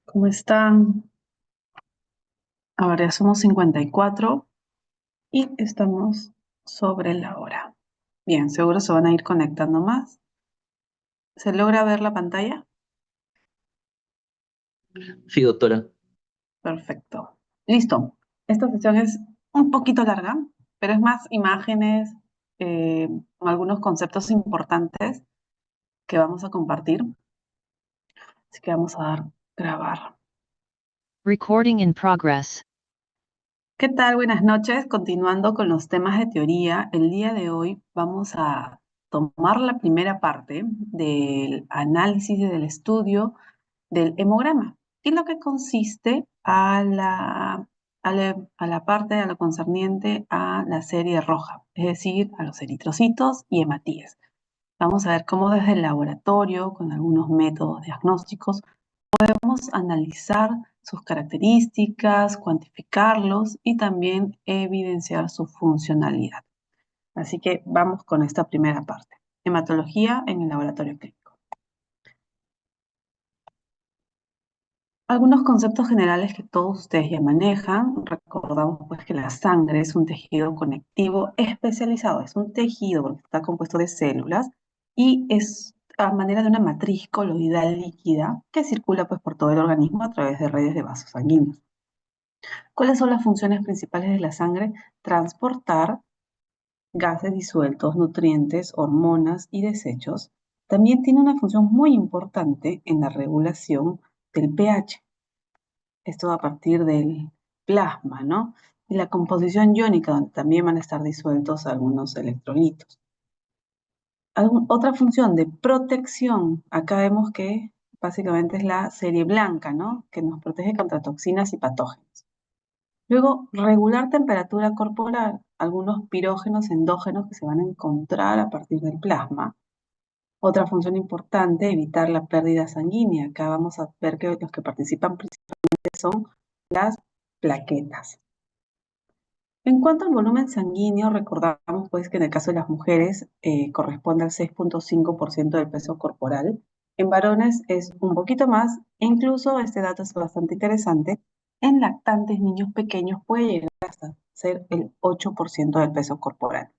¿Cómo están? Ahora ya somos 54 y estamos sobre la hora. Bien, seguro se van a ir conectando más. ¿Se logra ver la pantalla? Sí, doctora. Perfecto. Listo. Esta sesión es un poquito larga, pero es más imágenes, con algunos conceptos importantes que vamos a compartir. Así que vamos a dar grabar. Recording in progress. ¿Qué tal? Buenas noches. Continuando con los temas de teoría, el día de hoy vamos a tomar la primera parte del análisis y del estudio del hemograma y lo que consiste a la parte, a lo concerniente a la serie roja, es decir, a los eritrocitos y hematíes. Vamos a ver cómo desde el laboratorio, con algunos métodos diagnósticos, podemos analizar sus características, cuantificarlos y también evidenciar su funcionalidad. Así que vamos con esta primera parte. Hematología en el laboratorio clínico. Algunos conceptos generales que todos ustedes ya manejan. Recordamos pues que la sangre es un tejido conectivo especializado. Es un tejido porque está compuesto de células y es a manera de una matriz coloidal líquida que circula pues por todo el organismo a través de redes de vasos sanguíneos. ¿Cuáles son las funciones principales de la sangre? Transportar gases disueltos, nutrientes, hormonas y desechos. También tiene una función muy importante en la regulación del pH. Esto a partir del plasma, ¿no? Y la composición iónica, donde también van a estar disueltos algunos electrolitos. Otra función de protección, acá vemos que básicamente es la serie blanca, ¿no? Que nos protege contra toxinas y patógenos. Luego, regular temperatura corporal, algunos pirógenos endógenos que se van a encontrar a partir del plasma. Otra función importante, evitar la pérdida sanguínea. Acá vamos a ver que los que participan principalmente son las plaquetas. En cuanto al volumen sanguíneo, recordamos pues que en el caso de las mujeres corresponde al 6,5% del peso corporal. En varones es un poquito más, e incluso este dato es bastante interesante. En lactantes, niños pequeños puede llegar hasta ser el 8% del peso corporal.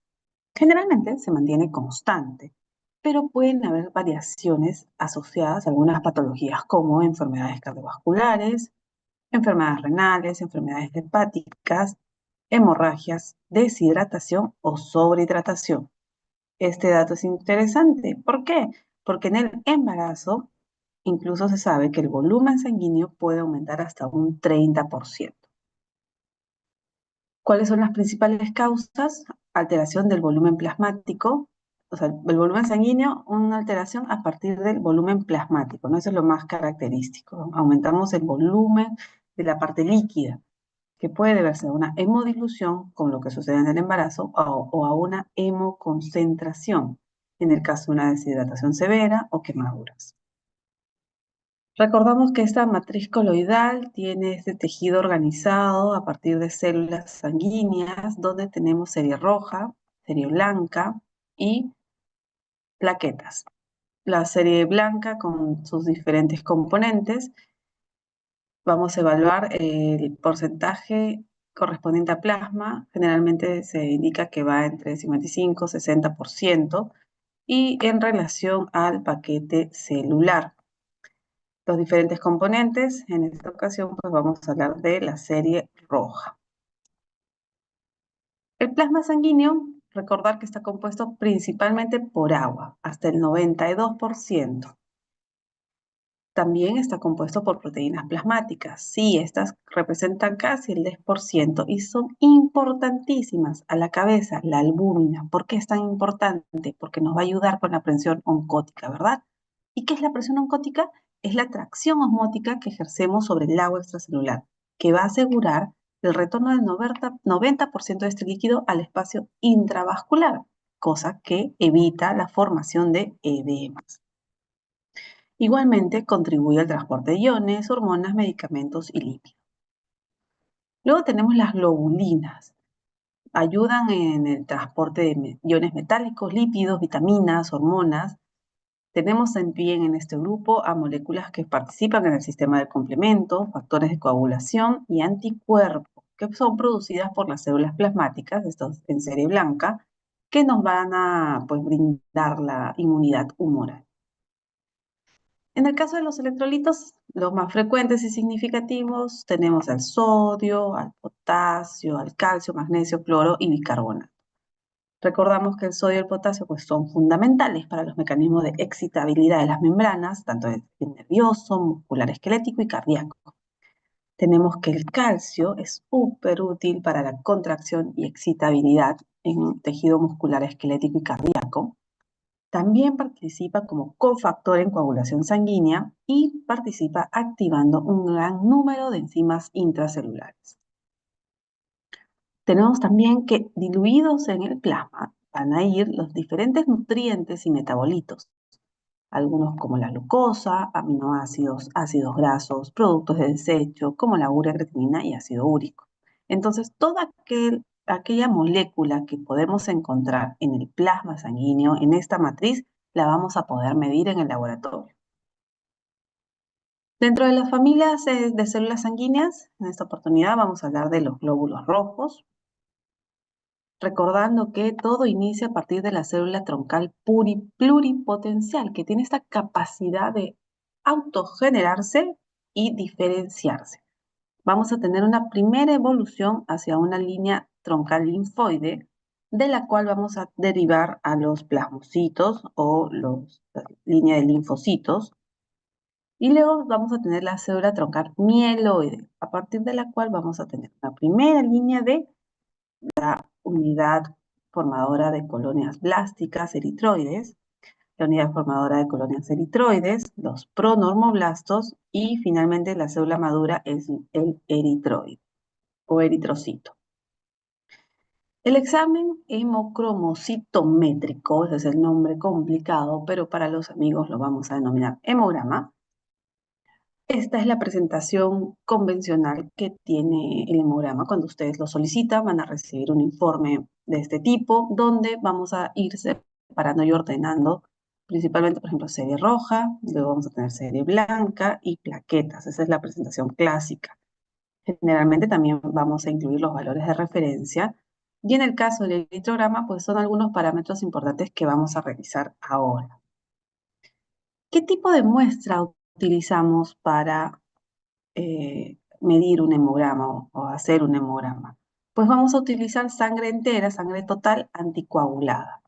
Generalmente se mantiene constante, pero pueden haber variaciones asociadas a algunas patologías como enfermedades cardiovasculares, enfermedades renales, enfermedades hepáticas, hemorragias, deshidratación o sobrehidratación. Este dato es interesante. ¿Por qué? Porque en el embarazo incluso se sabe que el volumen sanguíneo puede aumentar hasta un 30%. ¿Cuáles son las principales causas? Alteración del volumen plasmático, o sea, el volumen sanguíneo, una alteración a partir del volumen plasmático, ¿no? Eso es lo más característico, ¿no? Aumentamos el volumen de la parte líquida, que puede deberse a una hemodilución, con lo que sucede en el embarazo, o a una hemoconcentración, en el caso de una deshidratación severa o quemaduras. Recordamos que esta matriz coloidal tiene este tejido organizado a partir de células sanguíneas, donde tenemos serie roja, serie blanca y plaquetas. La serie blanca con sus diferentes componentes. Vamos a evaluar el porcentaje correspondiente a plasma. Generalmente se indica que va entre 55 y 60%, y en relación al paquete celular. Los diferentes componentes, en esta ocasión pues vamos a hablar de la serie roja. El plasma sanguíneo, recordar que está compuesto principalmente por agua, hasta el 92%. También está compuesto por proteínas plasmáticas. Sí, estas representan casi el 10% y son importantísimas. A la cabeza, la albúmina. ¿Por qué es tan importante? Porque nos va a ayudar con la presión oncótica, ¿verdad? ¿Y qué es la presión oncótica? Es la tracción osmótica que ejercemos sobre el agua extracelular, que va a asegurar el retorno del 90% de este líquido al espacio intravascular, cosa que evita la formación de edemas. Igualmente contribuye al transporte de iones, hormonas, medicamentos y lípidos. Luego tenemos las globulinas. Ayudan en el transporte de iones metálicos, lípidos, vitaminas, hormonas. Tenemos también en este grupo a moléculas que participan en el sistema de complemento, factores de coagulación y anticuerpos, que son producidas por las células plasmáticas, estos en serie blanca, que nos van a pues, brindar la inmunidad humoral. En el caso de los electrolitos, los más frecuentes y significativos, tenemos al sodio, al potasio, al calcio, magnesio, cloro y bicarbonato. Recordamos que el sodio y el potasio pues, son fundamentales para los mecanismos de excitabilidad de las membranas, tanto del nervioso, muscular esquelético y cardíaco. Tenemos que el calcio es súper útil para la contracción y excitabilidad en tejido muscular esquelético y cardíaco. También participa como cofactor en coagulación sanguínea y participa activando un gran número de enzimas intracelulares. Tenemos también que diluidos en el plasma van a ir los diferentes nutrientes y metabolitos, algunos como la glucosa, aminoácidos, ácidos grasos, productos de desecho como la urea, creatinina y ácido úrico. Entonces, toda aquella molécula que podemos encontrar en el plasma sanguíneo, en esta matriz, la vamos a poder medir en el laboratorio. Dentro de las familias de células sanguíneas, en esta oportunidad vamos a hablar de los glóbulos rojos, recordando que todo inicia a partir de la célula troncal pluripotencial, que tiene esta capacidad de autogenerarse y diferenciarse. Vamos a tener una primera evolución hacia una línea troncal linfoide, de la cual vamos a derivar a los plasmocitos o la línea de linfocitos, y luego vamos a tener la célula troncal mieloide, a partir de la cual vamos a tener una primera línea de la unidad formadora de colonias blásticas eritroides, la unidad formadora de colonias eritroides, los pronormoblastos y finalmente la célula madura es el eritroide o eritrocito. El examen hemocromocitométrico, ese es el nombre complicado, pero para los amigos lo vamos a denominar hemograma. Esta es la presentación convencional que tiene el hemograma. Cuando ustedes lo solicitan, van a recibir un informe de este tipo, donde vamos a ir separando y ordenando, principalmente, por ejemplo, serie roja, luego vamos a tener serie blanca y plaquetas. Esa es la presentación clásica. Generalmente también vamos a incluir los valores de referencia. Y en el caso del eritrograma, pues son algunos parámetros importantes que vamos a revisar ahora. ¿Qué tipo de muestra utilizamos para medir un hemograma o hacer un hemograma? Pues vamos a utilizar sangre entera, sangre total anticoagulada.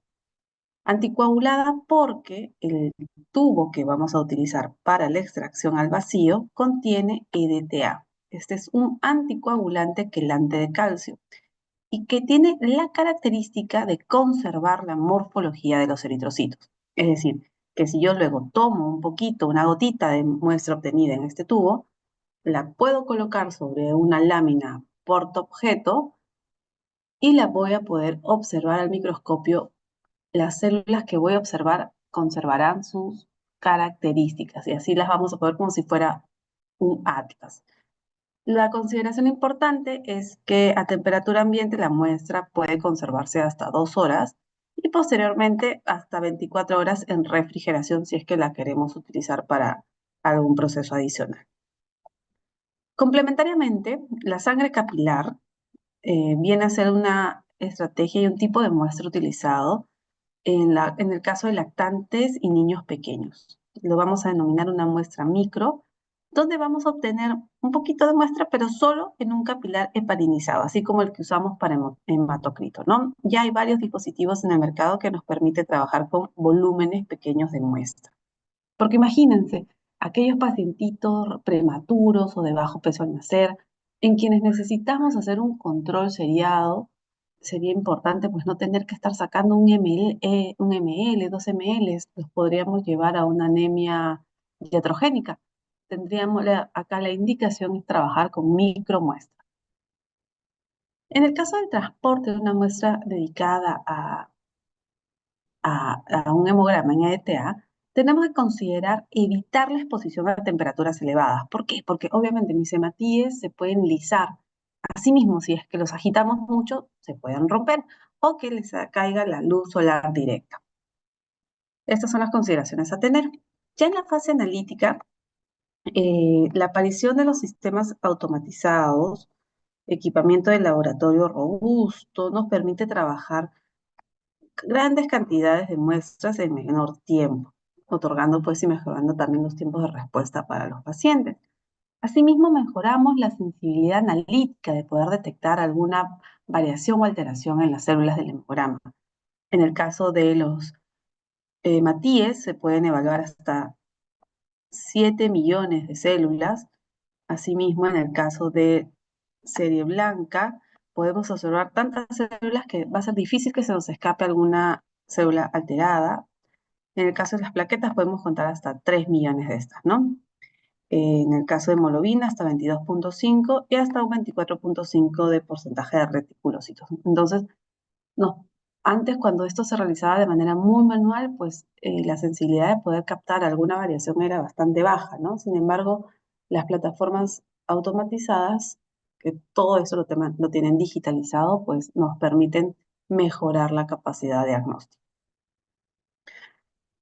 Anticoagulada porque el tubo que vamos a utilizar para la extracción al vacío contiene EDTA. Este es un anticoagulante quelante de calcio y que tiene la característica de conservar la morfología de los eritrocitos. Es decir, que si yo luego tomo un poquito, una gotita de muestra obtenida en este tubo, la puedo colocar sobre una lámina portaobjeto y la voy a poder observar al microscopio. Las células que voy a observar conservarán sus características y así las vamos a poder como si fuera un atlas. La consideración importante es que a temperatura ambiente la muestra puede conservarse hasta 2 horas y posteriormente hasta 24 horas en refrigeración si es que la queremos utilizar para algún proceso adicional. Complementariamente, la sangre capilar viene a ser una estrategia y un tipo de muestra utilizado en el caso de lactantes y niños pequeños. Lo vamos a denominar una muestra micro, donde vamos a obtener un poquito de muestra, pero solo en un capilar heparinizado, así como el que usamos para hematocrito, ¿no? Ya hay varios dispositivos en el mercado que nos permiten trabajar con volúmenes pequeños de muestra. Porque imagínense, aquellos pacientitos prematuros o de bajo peso al nacer, en quienes necesitamos hacer un control seriado, sería importante pues no tener que estar sacando un ml, 2 ml, los podríamos llevar a una anemia iatrogénica. Tendríamos acá la indicación es trabajar con micromuestras. En el caso del transporte de una muestra dedicada a un hemograma en EDTA, tenemos que considerar evitar la exposición a temperaturas elevadas. ¿Por qué? Porque obviamente mis hematíes se pueden lisar. Asimismo, si es que los agitamos mucho, se pueden romper o que les caiga la luz solar directa. Estas son las consideraciones a tener. Ya en la fase analítica, la aparición de los sistemas automatizados, equipamiento de laboratorio robusto, nos permite trabajar grandes cantidades de muestras en menor tiempo, otorgando pues y mejorando también los tiempos de respuesta para los pacientes. Asimismo, mejoramos la sensibilidad analítica de poder detectar alguna variación o alteración en las células del hemograma. En el caso de los matíes, se pueden evaluar hasta 7 millones de células. Asimismo, en el caso de serie blanca, podemos observar tantas células que va a ser difícil que se nos escape alguna célula alterada. En el caso de las plaquetas, podemos contar hasta 3 millones de estas, ¿no? En el caso de hemoglobina, hasta 22.5 y hasta un 24.5 de porcentaje de reticulocitos. Entonces, no, antes cuando esto se realizaba de manera muy manual, pues la sensibilidad de poder captar alguna variación era bastante baja, ¿no? Sin embargo, las plataformas automatizadas, que todo eso lo tienen digitalizado, pues nos permiten mejorar la capacidad de diagnóstico.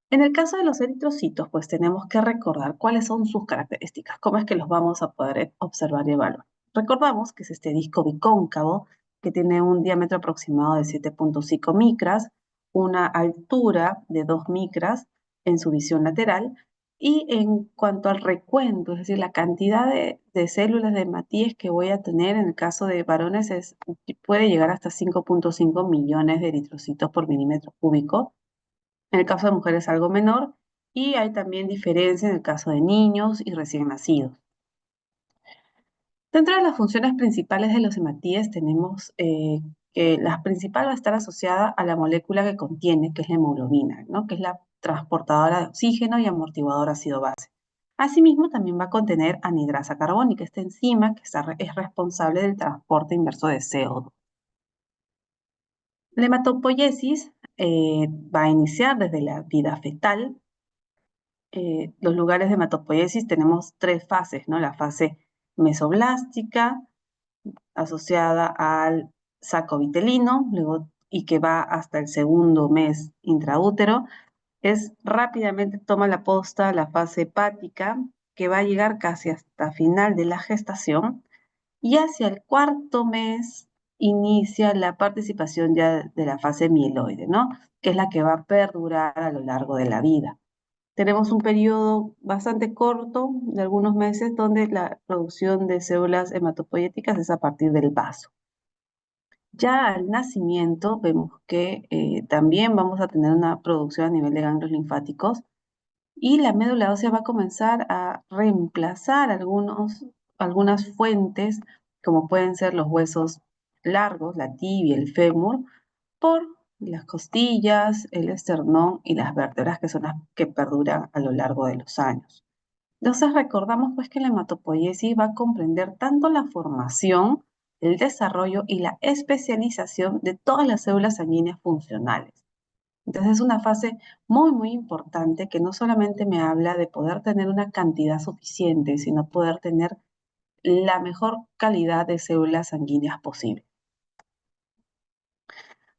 En el caso de los eritrocitos, pues tenemos que recordar cuáles son sus características, cómo es que los vamos a poder observar y evaluar. Recordamos que es este disco bicóncavo que tiene un diámetro aproximado de 7.5 micras, una altura de 2 micras en su visión lateral, y en cuanto al recuento, es decir, la cantidad de células de Matías que voy a tener en el caso de varones puede llegar hasta 5.5 millones de eritrocitos por milímetro cúbico. En el caso de mujeres algo menor, y hay también diferencia en el caso de niños y recién nacidos. Dentro de las funciones principales de los hematíes tenemos que la principal va a estar asociada a la molécula que contiene, que es la hemoglobina, ¿no? Que es la transportadora de oxígeno y amortiguador ácido base. Asimismo, también va a contener anhidrasa carbónica, esta enzima que es responsable del transporte inverso de CO2. La hematopoiesis va a iniciar desde la vida fetal. Los lugares de hematopoiesis tenemos tres fases, ¿no? La fase mesoblástica, asociada al saco vitelino, luego, y que va hasta el segundo mes intraútero. Rápidamente toma la posta la fase hepática, que va a llegar casi hasta final de la gestación, y hacia el cuarto mes inicia la participación ya de la fase mieloide, ¿no? Que es la que va a perdurar a lo largo de la vida. Tenemos un periodo bastante corto, de algunos meses, donde la producción de células hematopoyéticas es a partir del vaso. Ya al nacimiento vemos que también vamos a tener una producción a nivel de ganglios linfáticos y la médula ósea va a comenzar a reemplazar algunas fuentes, como pueden ser los huesos largos, la tibia, el fémur, por las costillas, el esternón y las vértebras, que son las que perduran a lo largo de los años. Entonces recordamos pues que la hematopoiesis va a comprender tanto la formación, el desarrollo y la especialización de todas las células sanguíneas funcionales. Entonces es una fase muy, muy importante que no solamente me habla de poder tener una cantidad suficiente, sino poder tener la mejor calidad de células sanguíneas posible.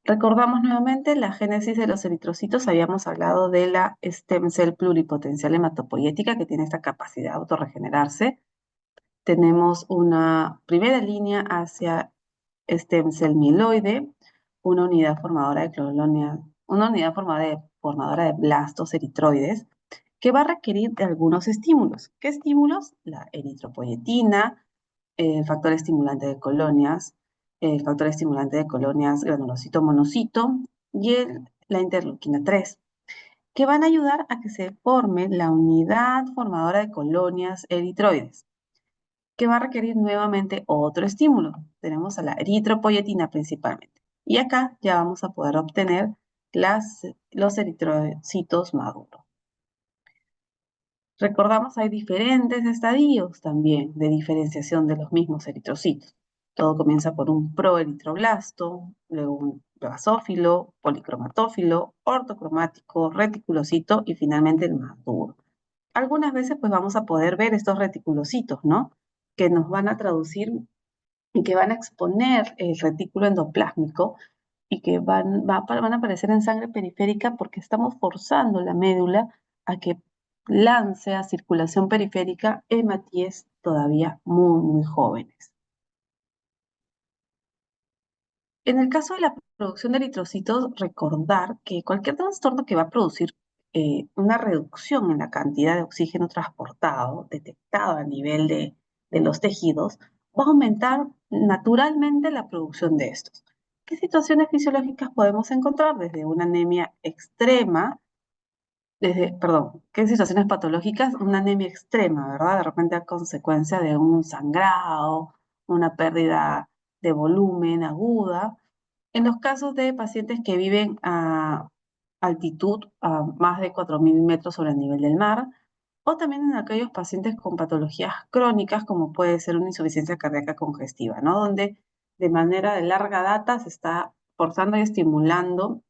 Recordamos nuevamente la génesis de los eritrocitos. Habíamos hablado de la stem cell pluripotencial hematopoyética que tiene esta capacidad de autorregenerarse. Tenemos una primera línea hacia stem cell mieloide, una unidad formadora de cloniones, una unidad formadora de blastos eritroides, que va a requerir de algunos estímulos. ¿Qué estímulos? La eritropoyetina, el factor estimulante de colonias, el factor estimulante de colonias granulocito monocito y la interleuquina 3, que van a ayudar a que se forme la unidad formadora de colonias eritroides, que va a requerir nuevamente otro estímulo. Tenemos a la eritropoyetina principalmente. Y acá ya vamos a poder obtener los eritrocitos maduros. Recordamos, hay diferentes estadios también de diferenciación de los mismos eritrocitos. Todo comienza por un proeritroblasto, luego un basófilo, policromatófilo, ortocromático, reticulocito y finalmente el maduro. Algunas veces pues vamos a poder ver estos reticulocitos, ¿no? Que nos van a traducir y que van a exponer el retículo endoplásmico y que van a aparecer en sangre periférica porque estamos forzando la médula a que lance a circulación periférica hematíes todavía muy, muy jóvenes. En el caso de la producción de eritrocitos, recordar que cualquier trastorno que va a producir una reducción en la cantidad de oxígeno transportado, detectado a nivel de los tejidos, va a aumentar naturalmente la producción de estos. ¿Qué situaciones fisiológicas podemos encontrar? Desde una anemia extrema, perdón, ¿qué situaciones patológicas? Una anemia extrema, ¿verdad? De repente a consecuencia de un sangrado, una pérdida de volumen aguda. En los casos de pacientes que viven a altitud a más de 4.000 metros sobre el nivel del mar, o también en aquellos pacientes con patologías crónicas, como puede ser una insuficiencia cardíaca congestiva, ¿no? Donde de manera de larga data se está forzando y estimulando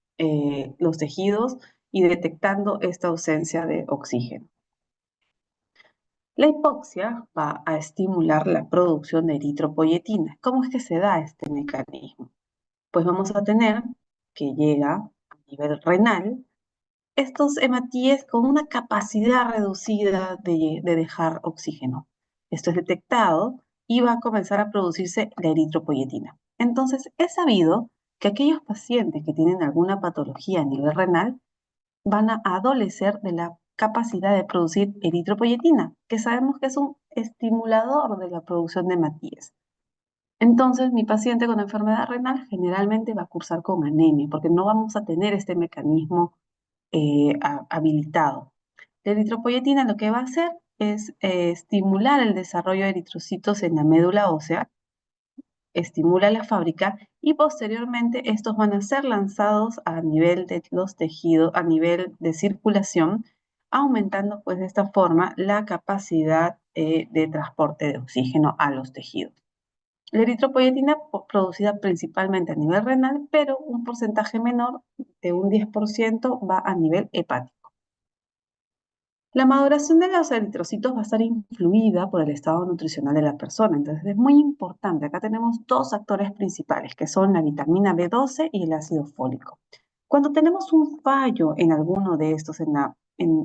los tejidos y detectando esta ausencia de oxígeno. La hipoxia va a estimular la producción de eritropoyetina. ¿Cómo es que se da este mecanismo? Pues vamos a tener que llega a nivel renal estos hematíes con una capacidad reducida de dejar oxígeno. Esto es detectado y va a comenzar a producirse la eritropoyetina. Entonces, es sabido que aquellos pacientes que tienen alguna patología a nivel renal van a adolecer de la capacidad de producir eritropoyetina, que sabemos que es un estimulador de la producción de hematíes. Entonces, mi paciente con enfermedad renal generalmente va a cursar con anemia, porque no vamos a tener este mecanismo habilitado. La eritropoyetina lo que va a hacer es estimular el desarrollo de eritrocitos en la médula ósea, estimula la fábrica y posteriormente estos van a ser lanzados a nivel de los tejidos, a nivel de circulación, aumentando pues de esta forma la capacidad de transporte de oxígeno a los tejidos. La eritropoyetina producida principalmente a nivel renal, pero un porcentaje menor de un 10% va a nivel hepático. La maduración de los eritrocitos va a estar influida por el estado nutricional de la persona, entonces es muy importante. Acá tenemos dos actores principales, que son la vitamina B12 y el ácido fólico. Cuando tenemos un fallo en alguno de estos, en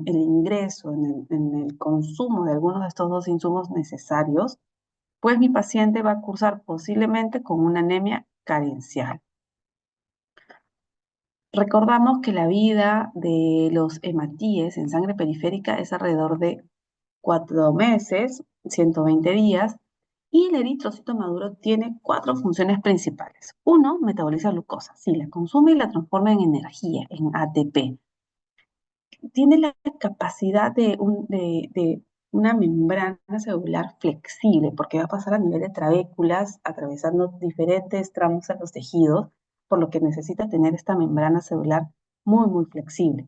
el ingreso, en el consumo de algunos de estos dos insumos necesarios, pues mi paciente va a cursar posiblemente con una anemia carencial. Recordamos que la vida de los hematíes en sangre periférica es alrededor de 4 meses, 120 días, y el eritrocito maduro tiene cuatro funciones principales. Uno, metaboliza glucosa, sí, la consume y la transforma en energía, en ATP. Tiene la capacidad de una membrana celular flexible, porque va a pasar a nivel de trabéculas, atravesando diferentes tramos de los tejidos, por lo que necesita tener esta membrana celular muy, muy flexible.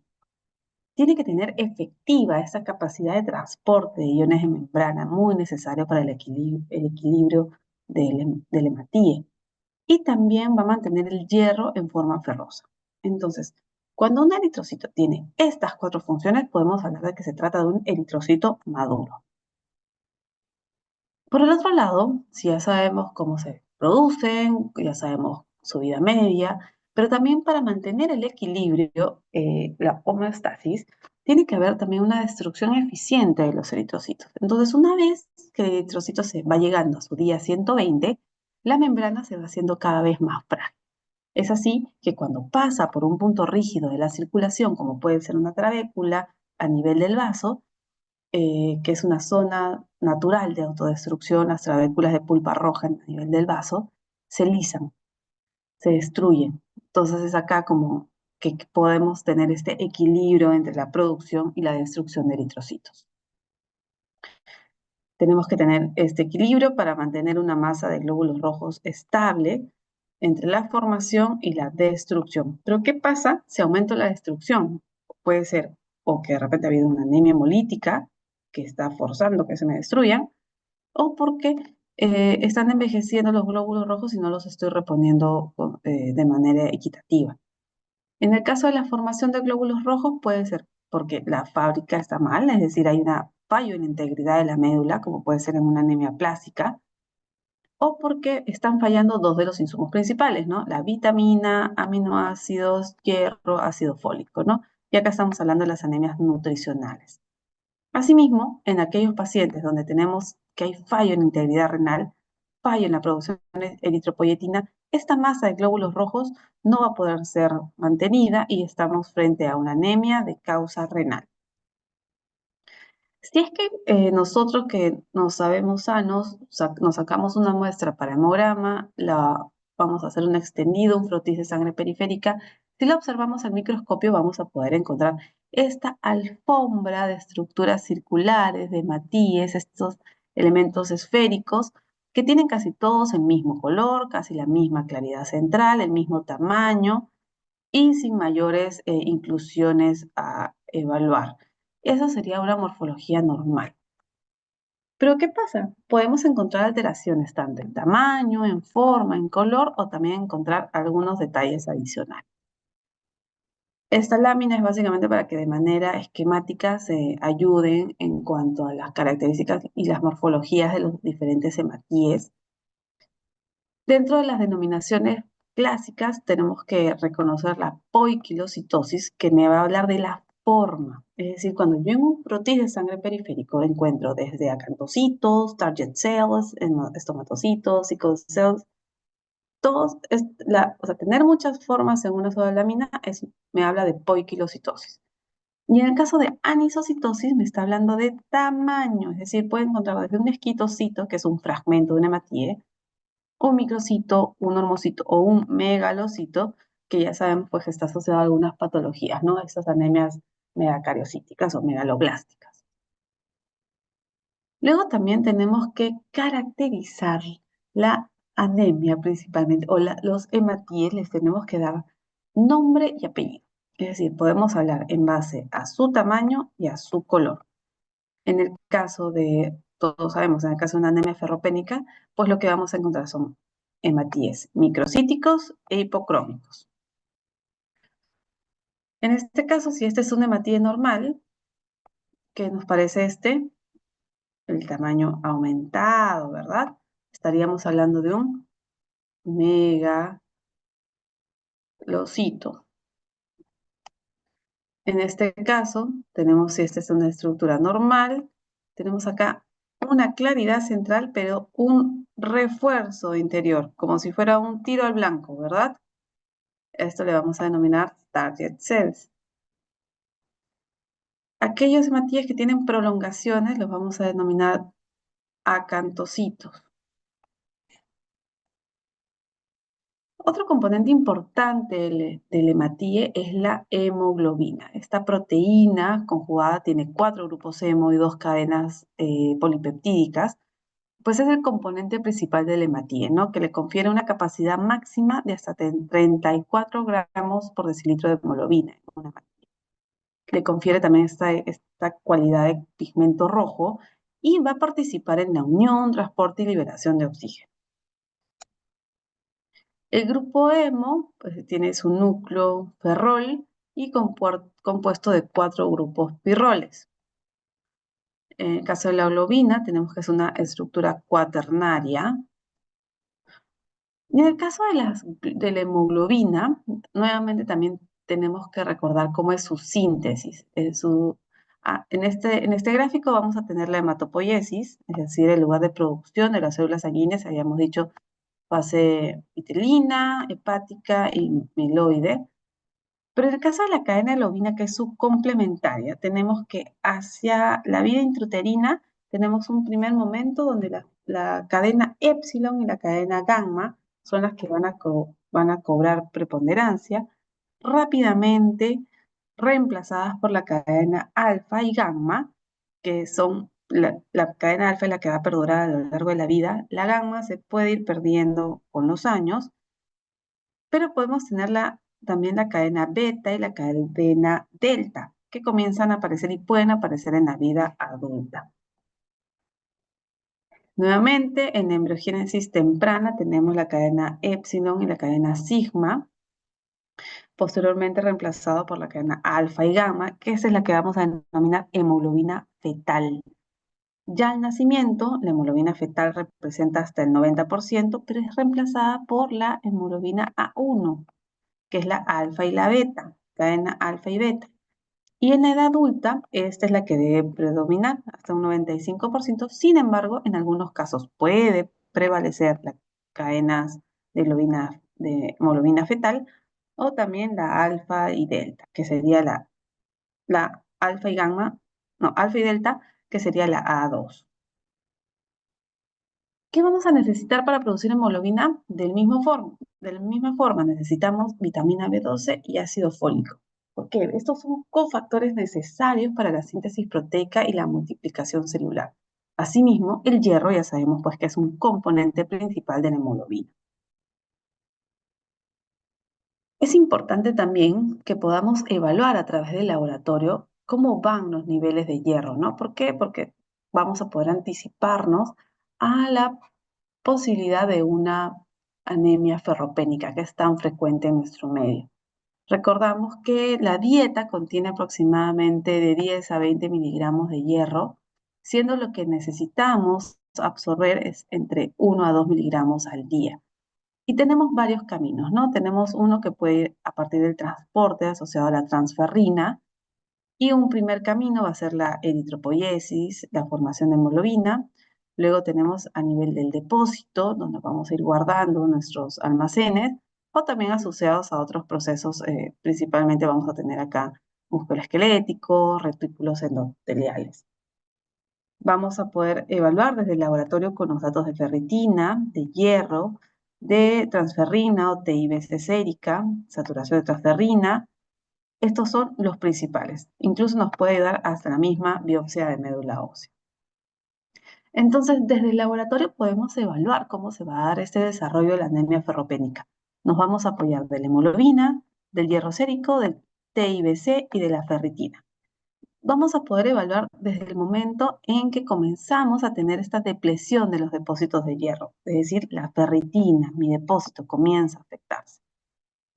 Tiene que tener efectiva esa capacidad de transporte de iones de membrana, muy necesario para el equilibrio del hematíe. Y también va a mantener el hierro en forma ferrosa. Entonces, cuando un eritrocito tiene estas cuatro funciones, podemos hablar de que se trata de un eritrocito maduro. Por el otro lado, si ya sabemos cómo se producen, ya sabemos su vida media, pero también para mantener el equilibrio, la homeostasis, tiene que haber también una destrucción eficiente de los eritrocitos. Entonces, una vez que el eritrocito se va llegando a su día 120, la membrana se va haciendo cada vez más frágil. Es así que cuando pasa por un punto rígido de la circulación, como puede ser una trabécula a nivel del vaso, que es una zona natural de autodestrucción, las trabéculas de pulpa roja a nivel del vaso, se lisan, se destruyen. Entonces es acá como que podemos tener este equilibrio entre la producción y la destrucción de eritrocitos. Tenemos que tener este equilibrio para mantener una masa de glóbulos rojos estable entre la formación y la destrucción. Pero ¿qué pasa si aumenta la destrucción? Puede ser o que de repente ha habido una anemia hemolítica que está forzando que se me destruyan, o porque están envejeciendo los glóbulos rojos y no los estoy reponiendo de manera equitativa. En el caso de la formación de glóbulos rojos puede ser porque la fábrica está mal, es decir, hay un fallo en la integridad de la médula, como puede ser en una anemia plástica, o porque están fallando dos de los insumos principales, ¿no? La vitamina, aminoácidos, hierro, ácido fólico, ¿no? Y acá estamos hablando de las anemias nutricionales. Asimismo, en aquellos pacientes donde tenemos que hay fallo en integridad renal, fallo en la producción de eritropoyetina, esta masa de glóbulos rojos no va a poder ser mantenida y estamos frente a una anemia de causa renal. Si es que nosotros que nos sabemos sanos, nos sacamos una muestra para hemograma, vamos a hacer un extendido, un frotis de sangre periférica, si la observamos al microscopio vamos a poder encontrar esta alfombra de estructuras circulares, de hematíes, estos elementos esféricos que tienen casi todos el mismo color, casi la misma claridad central, el mismo tamaño, y sin mayores inclusiones a evaluar. Esa sería una morfología normal. Pero ¿qué pasa? Podemos encontrar alteraciones tanto en tamaño, en forma, en color o también encontrar algunos detalles adicionales. Esta lámina es básicamente para que de manera esquemática se ayuden en cuanto a las características y las morfologías de los diferentes hematíes. Dentro de las denominaciones clásicas tenemos que reconocer la poiquilocitosis, que me va a hablar de la forma. Es decir, cuando yo en un protis de sangre periférico encuentro desde acantocitos, target cells, estomatocitos, sickle cells, todos, o sea, tener muchas formas en una sola lámina me habla de poiquilocitosis. Y en el caso de anisocitosis me está hablando de tamaño, es decir, puede encontrar desde un esquitocito, que es un fragmento de una hematíe, un microcito, un hormocito o un megalocito, que ya sabemos pues que está asociado a algunas patologías, ¿no? Estas anemias megacariocíticas o megaloblásticas. Luego también tenemos que caracterizar la anemia principalmente, o los hematíes les tenemos que dar nombre y apellido. Es decir, podemos hablar en base a su tamaño y a su color. En el caso de, todos sabemos, en el caso de una anemia ferropénica, pues lo que vamos a encontrar son hematíes microcíticos e hipocrómicos. En este caso, si este es un hematíe normal, ¿qué nos parece este? El tamaño aumentado, ¿verdad? Estaríamos hablando de un megalocito. En este caso, tenemos, si esta es una estructura normal, tenemos acá una claridad central, pero un refuerzo interior, como si fuera un tiro al blanco, ¿verdad? Esto le vamos a denominar target cells. Aquellos hematíes que tienen prolongaciones los vamos a denominar acantocitos. Otro componente importante del hematíe es la hemoglobina. Esta proteína conjugada tiene 4 grupos hemo y 2 cadenas polipeptídicas, pues es el componente principal del hematíe, ¿no? Que le confiere una capacidad máxima de hasta 34 gramos por decilitro de hemoglobina. Le confiere también esta cualidad de pigmento rojo y va a participar en la unión, transporte y liberación de oxígeno. El grupo hemo pues, tiene su núcleo ferrol y compuesto de 4 grupos pirroles. En el caso de la globina tenemos que es una estructura cuaternaria. Y en el caso de la hemoglobina, nuevamente también tenemos que recordar cómo es su síntesis. En este gráfico vamos a tener la hematopoiesis, es decir, el lugar de producción de las células sanguíneas, habíamos dicho fase vitelina, hepática y mieloide. Pero en el caso de la cadena globina, que es subcomplementaria, tenemos que hacia la vida intrauterina tenemos un primer momento donde la cadena epsilon y la cadena gamma son las que van a cobrar preponderancia, rápidamente reemplazadas por la cadena alfa y gamma, que son la cadena alfa es la que va a perdurar a lo largo de la vida. La gamma se puede ir perdiendo con los años, pero podemos tener también la cadena beta y la cadena delta, que comienzan a aparecer y pueden aparecer en la vida adulta. Nuevamente, en embriogénesis temprana tenemos la cadena epsilon y la cadena sigma, posteriormente reemplazado por la cadena alfa y gamma, que esa es la que vamos a denominar hemoglobina fetal. Ya al nacimiento, la hemoglobina fetal representa hasta el 90%, pero es reemplazada por la hemoglobina A1, que es la alfa y la beta, cadena alfa y beta. Y en la edad adulta, esta es la que debe predominar, hasta un 95%. Sin embargo, en algunos casos puede prevalecer las cadenas de hemoglobina fetal o también la alfa y delta, que sería la alfa y gamma, no, alfa y delta, que sería la A2. ¿Qué vamos a necesitar para producir hemoglobina? De la misma forma, necesitamos vitamina B12 y ácido fólico. ¿Por qué? Estos son cofactores necesarios para la síntesis proteica y la multiplicación celular. Asimismo, el hierro ya sabemos pues que es un componente principal de la hemoglobina. Es importante también que podamos evaluar a través del laboratorio cómo van los niveles de hierro, ¿no? ¿Por qué? Porque vamos a poder anticiparnos a la posibilidad de una anemia ferropénica que es tan frecuente en nuestro medio. Recordamos que la dieta contiene aproximadamente de 10 a 20 miligramos de hierro, siendo lo que necesitamos absorber es entre 1 a 2 miligramos al día. Y tenemos varios caminos, ¿no? Tenemos uno que puede ir a partir del transporte asociado a la transferrina, y un primer camino va a ser la eritropoiesis, la formación de hemoglobina. Luego tenemos a nivel del depósito, donde vamos a ir guardando nuestros almacenes, o también asociados a otros procesos, principalmente vamos a tener acá músculo esquelético, retículos endoteliales. Vamos a poder evaluar desde el laboratorio con los datos de ferritina, de hierro, de transferrina o TIBC sérica, saturación de transferrina. Estos son los principales. Incluso nos puede dar hasta la misma biopsia de médula ósea. Entonces, desde el laboratorio podemos evaluar cómo se va a dar este desarrollo de la anemia ferropénica. Nos vamos a apoyar de la hemoglobina, del hierro sérico, del TIBC y de la ferritina. Vamos a poder evaluar desde el momento en que comenzamos a tener esta depleción de los depósitos de hierro, es decir, la ferritina, mi depósito, comienza a afectarse.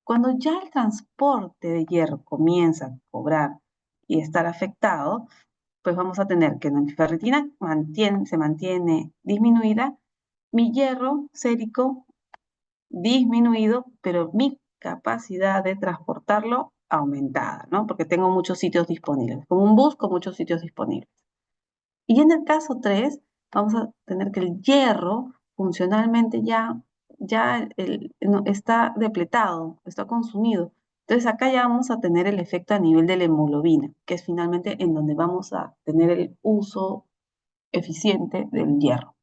Cuando ya el transporte de hierro comienza a cobrar y estar afectado, pues vamos a tener que mi ferritina se mantiene disminuida, mi hierro sérico disminuido, pero mi capacidad de transportarlo aumentada, ¿no? Porque tengo muchos sitios disponibles, como un bus con muchos sitios disponibles. Y en el caso 3 vamos a tener que el hierro funcionalmente no, está depletado, está consumido. Entonces acá ya vamos a tener el efecto a nivel de la hemoglobina, que es finalmente en donde vamos a tener el uso eficiente del hierro.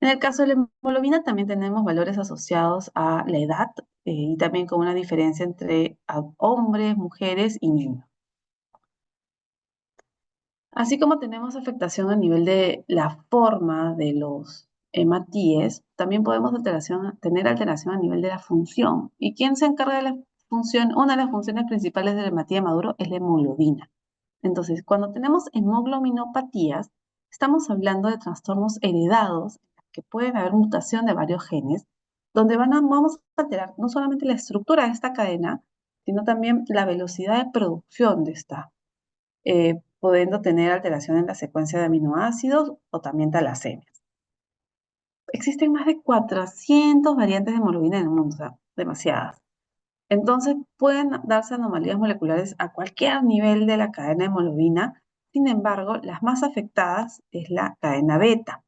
En el caso de la hemoglobina también tenemos valores asociados a la edad y también con una diferencia entre hombres, mujeres y niños. Así como tenemos afectación a nivel de la forma de los hematíes, también podemos tener alteración a nivel de la función. ¿Y quién se encarga de la función? Una de las funciones principales del hematía maduro es la hemoglobina. Entonces, cuando tenemos hemoglobinopatías, estamos hablando de trastornos heredados, que pueden haber mutación de varios genes, donde vamos a alterar no solamente la estructura de esta cadena, sino también la velocidad de producción de esta pudiendo tener alteración en la secuencia de aminoácidos o también talasemias. Existen más de 400 variantes de hemoglobina en el mundo, o sea, demasiadas. Entonces, pueden darse anomalías moleculares a cualquier nivel de la cadena de hemoglobina. Sin embargo, las más afectadas es la cadena beta.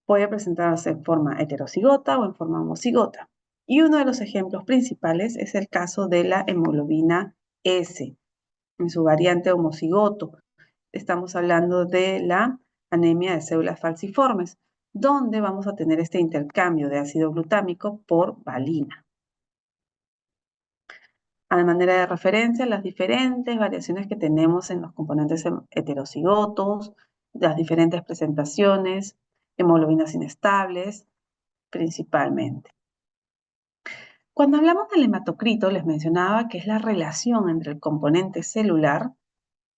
Puede presentarse en forma heterocigota o en forma homocigota. Y uno de los ejemplos principales es el caso de la hemoglobina S, en su variante homocigoto. Estamos hablando de la anemia de células falciformes, donde vamos a tener este intercambio de ácido glutámico por valina. A manera de referencia, las diferentes variaciones que tenemos en los componentes heterocigotos, las diferentes presentaciones, hemoglobinas inestables, principalmente. Cuando hablamos del hematocrito, les mencionaba que es la relación entre el componente celular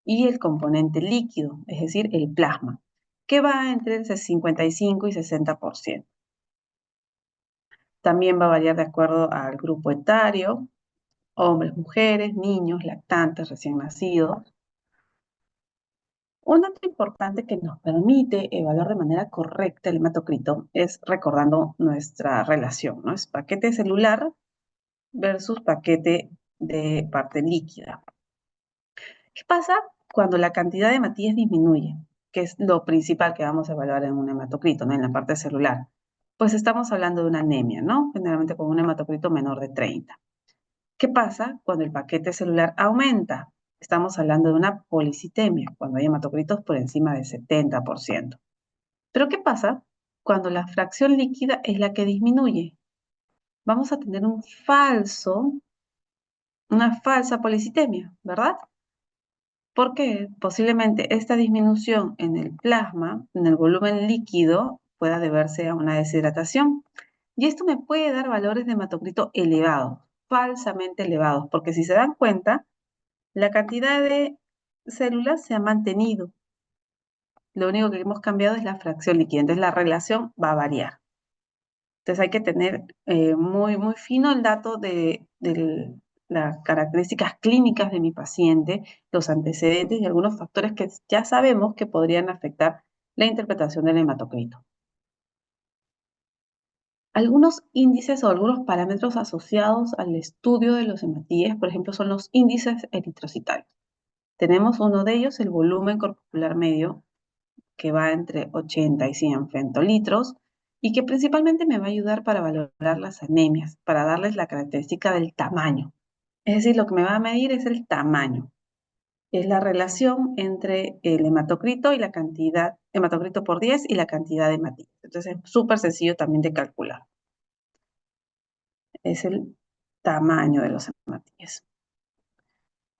y el componente líquido, es decir, el plasma, que va entre el 55 y 60%. También va a variar de acuerdo al grupo etario, hombres, mujeres, niños, lactantes, recién nacidos. Un dato importante que nos permite evaluar de manera correcta el hematocrito es recordando nuestra relación, ¿no? Es paquete celular versus paquete de parte líquida. ¿Qué pasa cuando la cantidad de hematíes disminuye? Que es lo principal que vamos a evaluar en un hematocrito, ¿no? En la parte celular. Pues estamos hablando de una anemia, ¿no? Generalmente con un hematocrito menor de 30. ¿Qué pasa cuando el paquete celular aumenta? Estamos hablando de una policitemia, cuando hay hematocritos por encima del 70%. Pero ¿qué pasa cuando la fracción líquida es la que disminuye? Vamos a tener una falsa policitemia, ¿verdad? Porque posiblemente esta disminución en el plasma, en el volumen líquido, pueda deberse a una deshidratación. Y esto me puede dar valores de hematocrito elevados, falsamente elevados, porque si se dan cuenta, la cantidad de células se ha mantenido. Lo único que hemos cambiado es la fracción líquida, entonces la relación va a variar. Entonces hay que tener muy fino el dato de las características clínicas de mi paciente, los antecedentes y algunos factores que ya sabemos que podrían afectar la interpretación del hematocrito. Algunos índices o algunos parámetros asociados al estudio de los hematíes, por ejemplo, son los índices eritrocitarios. Tenemos uno de ellos, el volumen corpuscular medio, que va entre 80 y 100 femtolitros y que principalmente me va a ayudar para valorar las anemias, para darles la característica del tamaño. Es decir, lo que me va a medir es el tamaño, es la relación entre el hematocrito y la cantidad, hematocrito por 10 y la cantidad de hematíes. Entonces es súper sencillo también de calcular. Es el tamaño de los hematíes.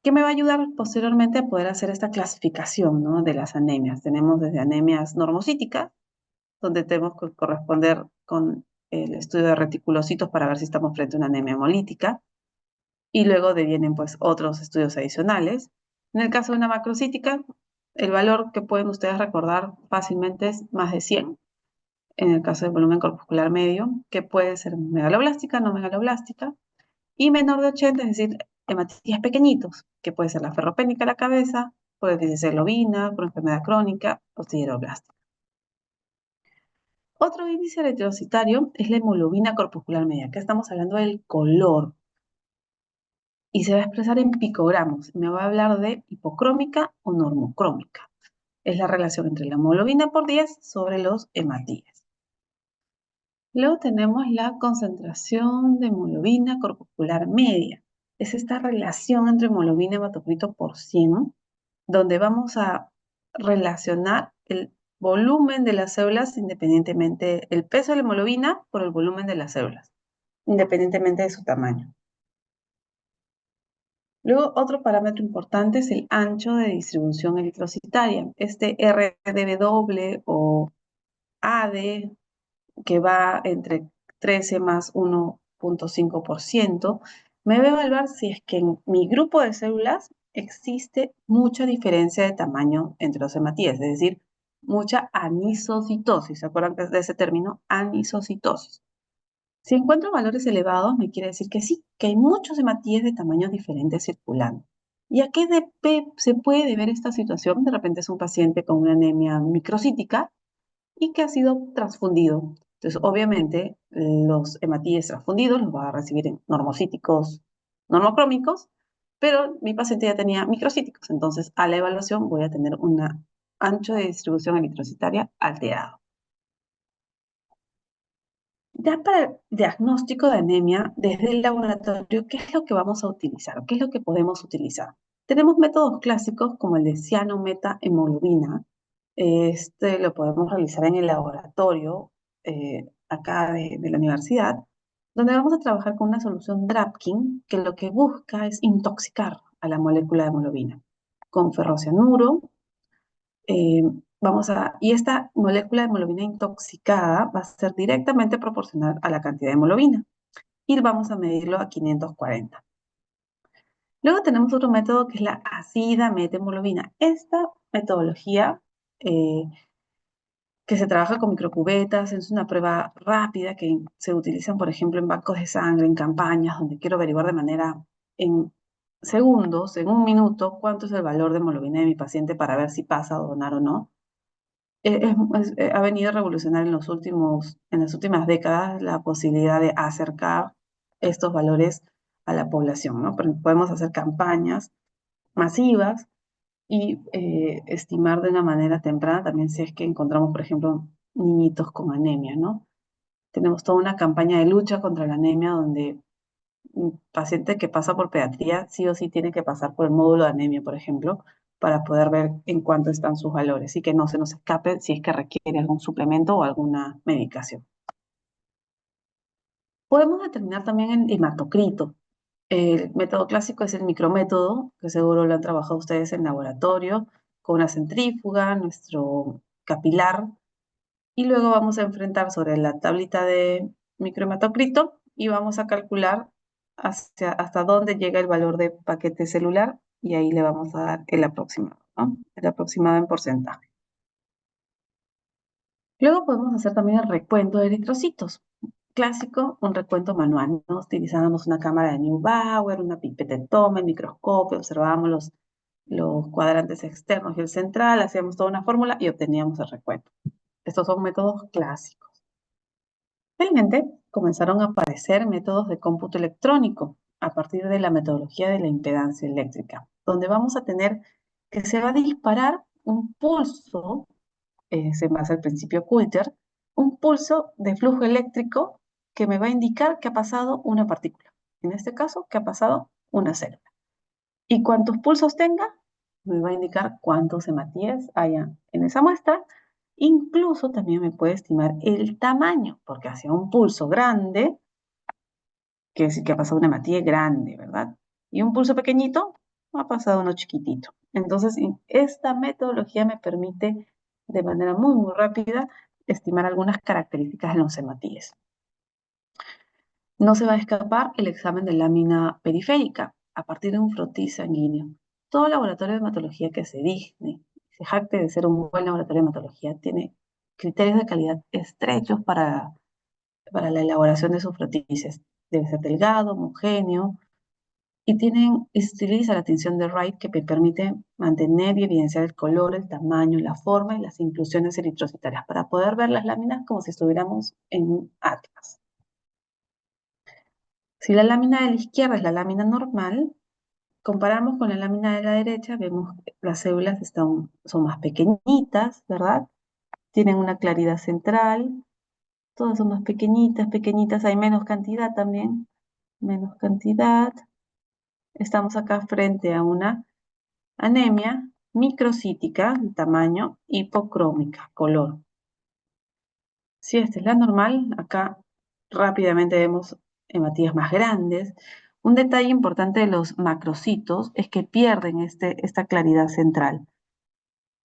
¿Qué me va a ayudar posteriormente a poder hacer esta clasificación, ¿no?, de las anemias? Tenemos desde anemias normocíticas, donde tenemos que corresponder con el estudio de reticulocitos para ver si estamos frente a una anemia hemolítica, y luego vienen pues otros estudios adicionales. En el caso de una macrocítica, el valor que pueden ustedes recordar fácilmente es más de 100, en el caso del volumen corpuscular medio, que puede ser megaloblástica, no megaloblástica, y menor de 80, es decir, hematíes pequeñitos, que puede ser la ferropénica a la cabeza, puede ser lobina, por enfermedad crónica o sideroblástica. Otro índice eritrocitario es la hemoglobina corpuscular media. Acá estamos hablando del color y se va a expresar en picogramos. Me va a hablar de hipocrómica o normocrómica. Es la relación entre la hemoglobina por 10 sobre los hematíes. Luego tenemos la concentración de hemoglobina corpuscular media. Es esta relación entre hemoglobina y hematocrito por 100, donde vamos a relacionar el volumen de las células independientemente, el peso de la hemoglobina por el volumen de las células, independientemente de su tamaño. Luego, otro parámetro importante es el ancho de distribución eritrocitaria. Este RDW o AD, que va entre 13 más 1,5%, me va a evaluar si es que en mi grupo de células existe mucha diferencia de tamaño entre los hematíes, es decir, mucha anisocitosis. ¿Se acuerdan de ese término? Anisocitosis. Si encuentro valores elevados, me quiere decir que sí, que hay muchos hematíes de tamaños diferentes circulando. ¿Y a qué se puede deber esta situación? De repente es un paciente con una anemia microcítica y que ha sido transfundido. Entonces, obviamente, los hematíes transfundidos los va a recibir en normocíticos, normocrómicos, pero mi paciente ya tenía microcíticos, entonces a la evaluación voy a tener un ancho de distribución eritrocitaria alterado. Ya para el diagnóstico de anemia, desde el laboratorio, ¿qué es lo que vamos a utilizar? ¿Qué es lo que podemos utilizar? Tenemos métodos clásicos como el de ciano-meta-hemoglobina. Este lo podemos realizar en el laboratorio acá de la universidad, donde vamos a trabajar con una solución Drapkin que lo que busca es intoxicar a la molécula de hemoglobina con ferrocianuro, eh, y esta molécula de hemoglobina intoxicada va a ser directamente proporcional a la cantidad de hemoglobina y vamos a medirlo a 540. Luego tenemos otro método que es la ácida methemoglobina. Esta metodología que se trabaja con microcubetas, es una prueba rápida que se utiliza, por ejemplo, en bancos de sangre, en campañas, donde quiero averiguar de manera en segundos, en un minuto, cuánto es el valor de hemoglobina de mi paciente para ver si pasa a donar o no. Ha venido a revolucionar en las últimas décadas la posibilidad de acercar estos valores a la población, ¿no? Podemos hacer campañas masivas y estimar de una manera temprana también si es que encontramos, por ejemplo, niñitos con anemia, ¿no? Tenemos toda una campaña de lucha contra la anemia donde un paciente que pasa por pediatría sí o sí tiene que pasar por el módulo de anemia, por ejemplo, para poder ver en cuánto están sus valores y que no se nos escape si es que requiere algún suplemento o alguna medicación. Podemos determinar también el hematocrito. El método clásico es el micrométodo, que seguro lo han trabajado ustedes en laboratorio, con una centrífuga, nuestro capilar, y luego vamos a enfrentar sobre la tablita de microhematocrito y vamos a calcular hasta dónde llega el valor de paquete celular y ahí le vamos a dar el aproximado, ¿no? El aproximado en porcentaje. Luego podemos hacer también el recuento de eritrocitos. Clásico, un recuento manual, ¿no? Utilizábamos una cámara de Neubauer, una pipeta de toma, el microscopio, observábamos los cuadrantes externos y el central, hacíamos toda una fórmula y obteníamos el recuento. Estos son métodos clásicos. Finalmente, comenzaron a aparecer métodos de cómputo electrónico a partir de la metodología de la impedancia eléctrica, donde vamos a tener que se va a disparar un pulso, se basa el principio Coulter, un pulso de flujo eléctrico que me va a indicar que ha pasado una partícula. En este caso, que ha pasado una célula. Y cuantos pulsos tenga, me va a indicar cuántos hematíes haya en esa muestra. Incluso también me puede estimar el tamaño, porque hacia un pulso grande, quiere decir que ha pasado una hematía grande, ¿verdad? Y un pulso pequeñito, ha pasado uno chiquitito. Entonces, esta metodología me permite de manera muy rápida estimar algunas características de los hematíes. No se va a escapar el examen de lámina periférica a partir de un frotis sanguíneo. Todo laboratorio de hematología que se digne, se jacte de ser un buen laboratorio de hematología, tiene criterios de calidad estrechos para la elaboración de sus frotices. Debe ser delgado, homogéneo, y se utiliza la tinción de Wright que me permite mantener y evidenciar el color, el tamaño, la forma y las inclusiones eritrocitarias para poder ver las láminas como si estuviéramos en un atlas. Si la lámina de la izquierda es la lámina normal, comparamos con la lámina de la derecha, vemos que las células son más pequeñitas, ¿verdad? Tienen una claridad central, todas son más pequeñitas, pequeñitas, hay menos cantidad también, menos cantidad. Estamos acá frente a una anemia microcítica, tamaño, hipocrómica, color. Si esta es la normal, acá rápidamente vemos hematías más grandes. Un detalle importante de los macrocitos es que pierden esta claridad central.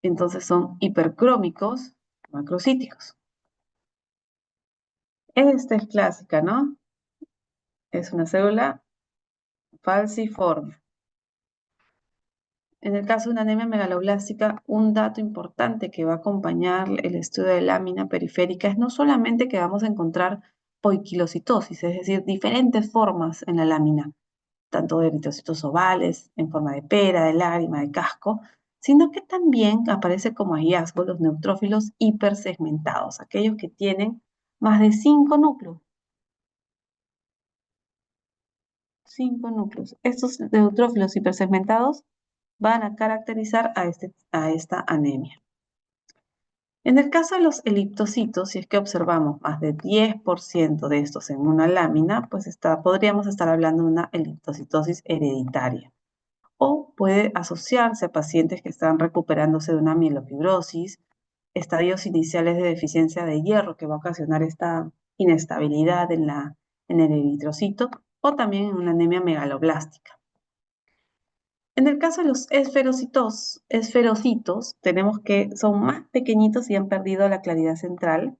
Entonces son hipercrómicos, macrocíticos. Esta es clásica, ¿no? Es una célula falciforme. En el caso de una anemia megaloblástica, un dato importante que va a acompañar el estudio de lámina periférica es no solamente que vamos a encontrar poiquilocitosis, es decir, diferentes formas en la lámina, tanto de eritrocitos ovales, en forma de pera, de lágrima, de casco, sino que también aparece como hallazgo los neutrófilos hipersegmentados, aquellos que tienen más de 5 núcleos. 5 núcleos. Estos neutrófilos hipersegmentados van a caracterizar a esta anemia. En el caso de los eliptocitos, si es que observamos más de 10% de estos en una lámina, pues podríamos estar hablando de una eliptocitosis hereditaria. O puede asociarse a pacientes que están recuperándose de una mielofibrosis, estadios iniciales de deficiencia de hierro que va a ocasionar esta inestabilidad en el eritrocito, o también en una anemia megaloblástica. En el caso de los esferocitos, tenemos que son más pequeñitos y han perdido la claridad central.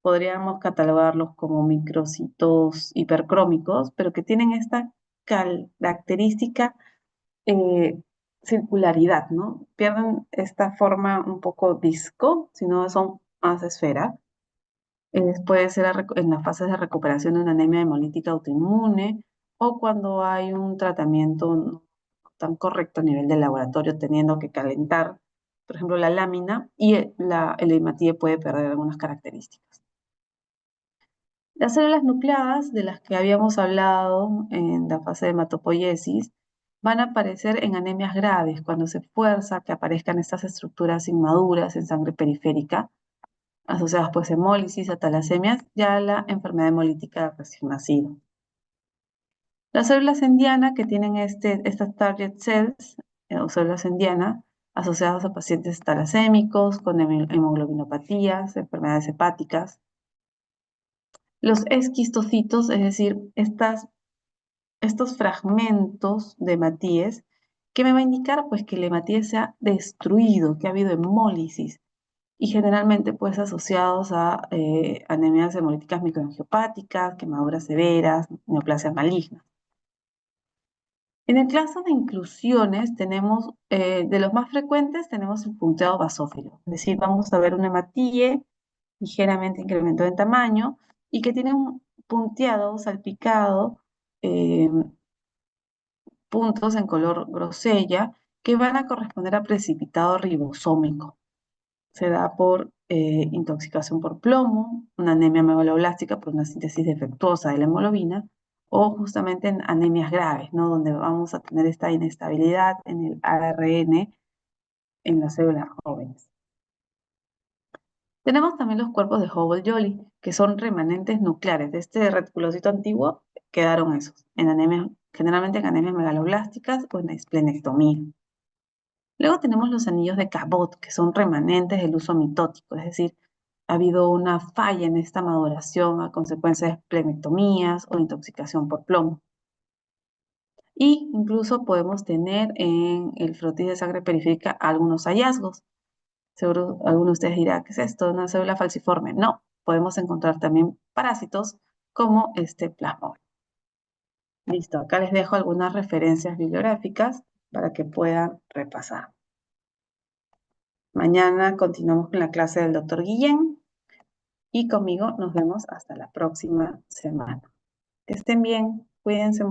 Podríamos catalogarlos como microcitos hipercrómicos, pero que tienen esta característica eh, circularidad, ¿no? Pierden esta forma un poco disco, sino son más esfera. Puede ser en las fases de recuperación de una anemia hemolítica autoinmune o cuando hay un tratamiento tan correcto a nivel de laboratorio, teniendo que calentar, por ejemplo, la lámina, y el hematíe puede perder algunas características. Las células nucleadas, de las que habíamos hablado en la fase de hematopoiesis, van a aparecer en anemias graves cuando se fuerza que aparezcan estas estructuras inmaduras en sangre periférica, asociadas pues a hemólisis, a talasemias, ya a la enfermedad hemolítica del recién nacido. Las células en diana que tienen estas target cells o células en diana asociadas a pacientes talasémicos con hemoglobinopatías, enfermedades hepáticas. Los esquistocitos, es decir, estos fragmentos de hematíes, que me va a indicar pues que el hematíes se ha destruido, que ha habido hemólisis, y generalmente pues asociados a anemias hemolíticas microangiopáticas, quemaduras severas, neoplasias malignas. En el caso de inclusiones, tenemos, de los más frecuentes, tenemos el punteado basófilo, es decir, vamos a ver un hematíe ligeramente incrementado en tamaño y que tiene un punteado, salpicado, eh, puntos en color grosella que van a corresponder a precipitado ribosómico. Se da por intoxicación por plomo, una anemia megaloblástica por una síntesis defectuosa de la hemoglobina, o justamente en anemias graves, ¿no? Donde vamos a tener esta inestabilidad en el ARN en las células jóvenes. Tenemos también los cuerpos de Hubble-Jolly, que son remanentes nucleares de este reticulocito antiguo, quedaron esos, en anemias, generalmente en anemias megaloblásticas o en esplenectomía. Luego tenemos los anillos de Cabot, que son remanentes del uso mitótico, es decir, ha habido una falla en esta maduración a consecuencia de esplenectomías o intoxicación por plomo. Y incluso podemos tener en el frotis de sangre periférica algunos hallazgos. Seguro alguno de ustedes dirá, ¿qué es esto? ¿Una célula falciforme? No, podemos encontrar también parásitos como este plasmóide. Listo, acá les dejo algunas referencias bibliográficas para que puedan repasar. Mañana continuamos con la clase del doctor Guillén y conmigo nos vemos hasta la próxima semana. Que estén bien, cuídense mucho.